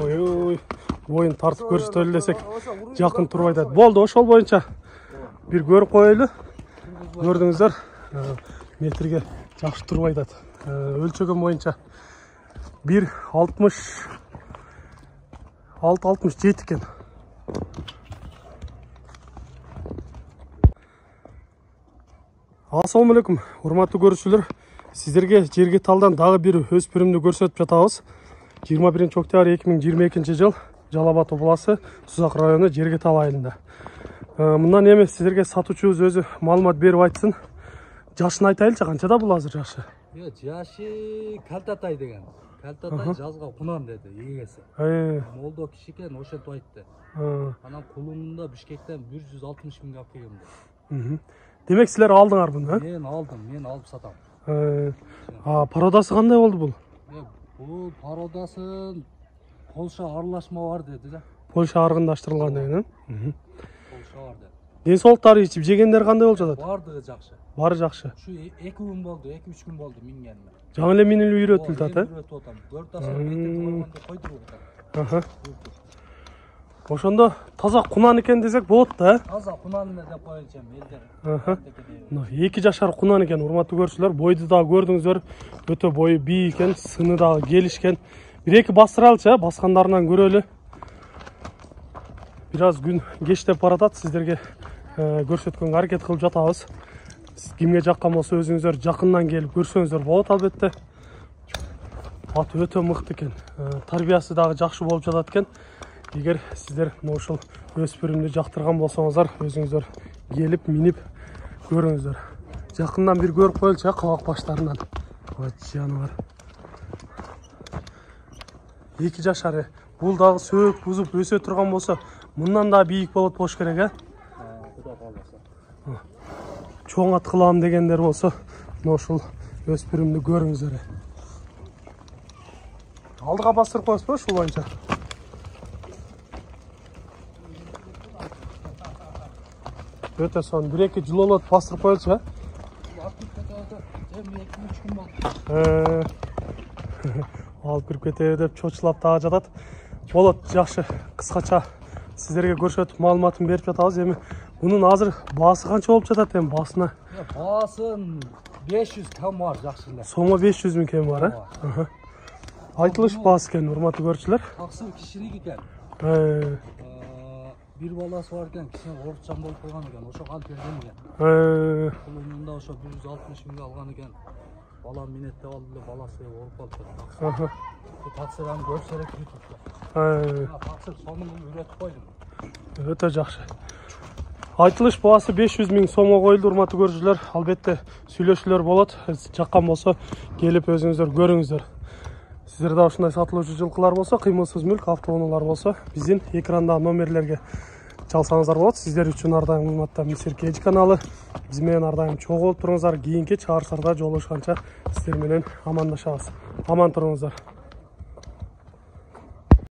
Ой, ойын тартып көрсөтөлү десек жакын турбай атат. Болду, ошол боюнча бир көрүп коелу. Көрдүңүздөр, метрге жакшы турбай атат. Өлчөгөн боюнча 1.66-67 экен. Ассаламу алейкум, урматтуу көрүүчүлөр. Сиздерге жерге талдан дагы бир өспүрүмдү көрсөтүп жатабыз. 21-октябрь 2022 жыл Жалал Абад областы Сузак району жерге тал айылында. Мындан эми сиздерге сатуучубуз өзү маалымат берип айтсын. Жашын айтайлычы, канчада бул азыр жашы? Жашы Калтатай деген. Калтатай жазга кунам деди эгеси. Молдо киши экен, ошентип айтты. Анан кулунда Бишкектен 160 миңге алып келгем. Демек силер алдыңар буну, Мен алдым, мен алып сатам. Породасы кандай болду бул? Бул породасы Полша аралашма бар деди да. Польша аргындаштырылган деген, Полша бар деди. Ден соолуктары ичип жегендер кандай болуп жатат? Бардыгы жакшы. Бары жакшы. Ушу 2 күн болду, 2-3 күн болду мингениме. Жаңы эле минилип үйрөтүлүп атат, Үйрөтүп атам. 4 асыр кетип койдуруп атам. Ошондо таза кунан экен десек болот да, Таза кунан деп коюнчу элдер. Эки жашар кунан экен, урматтуу көрүүчүлөр. Бойду дагы көрдүңүздөр, өтө бою бий экен, сыны дагы келишкен. Бир-эки бастыралычы, баскандарынан көрөлү. Бир аз күн кечтеп баратат, сиздерге көрсөткөнгө аракет кылып жатабыз. Кимге жаккан болсо өзүңүздөр жакындан келип көрсөңүздөр болот албетте. Ат өтө мыкты экен. Тарбиясы дагы жакшы болуп жатат экен. Эгер сиздер ушул өспүрүмдү жактырган болсоңуздар, өзүңүздөр келип минип көрүңүздөр. Жакындан бир көрүп коелучу, кабак баштарынан. Ой, жаныбар. 2 жашары. Бул дагы сөөк бузуп өсө турган болсо, мындан да бийик болот болуш керек, Кудай кааласа. Чоң ат кылам дегендер болсо, ушул өспүрүмдү көрүңүздөр. Алдыга бастырып коесузбу ушул боюнча? Өтө сон 1-2 жыл болот бастырып коелучу, алып кирип кетери деп чочулап дагы жатат. Болот, жакшы. Кыскача сиздерге көрсөтүп маалыматын берип жатабыз. Эми мунун азыр баасы канча болуп жатат эми баасына? Баасын 500 кем бар жакшы эле. Сомго 500 миң кем бар, Айтылыш баасы экен, урматтуу көрүүчүлөр. Таксыр кишилик экен. Бир баласы бар экен, кичине оорутчан болуп калган экен, ошо алып берген экен. Кулунда ошо 160 миңге алган экен. Балам минет деп алды эле, баласы ооруп калды. Таксырдан көрсө элек ютубта. Таксыр сомун үйрөтүп койдум. Өтө жакшы. Айтылыш баасы 500 миң сомго коюлду, урматтуу көрүүчүлөр. Албетте сүйлөшүүлөр болот. Жаккан болсо келип өзүңүздөр көрүңүздөр. Сиздерде ушундай сатылуучу жылкылар болсо, кыймылсыз мүлк, автоунаалар болсо, биздин экранда номерлерге чалсаңыздар болот. Сиздер үчүн ар дайым кызматта Мистер Кеж каналы. Биз менен ар дайым чогуу болуп туруңуздар. Кийинки чыгарсарда жолугушканча сиздер менен амандашабыз. Аман туруңуздар.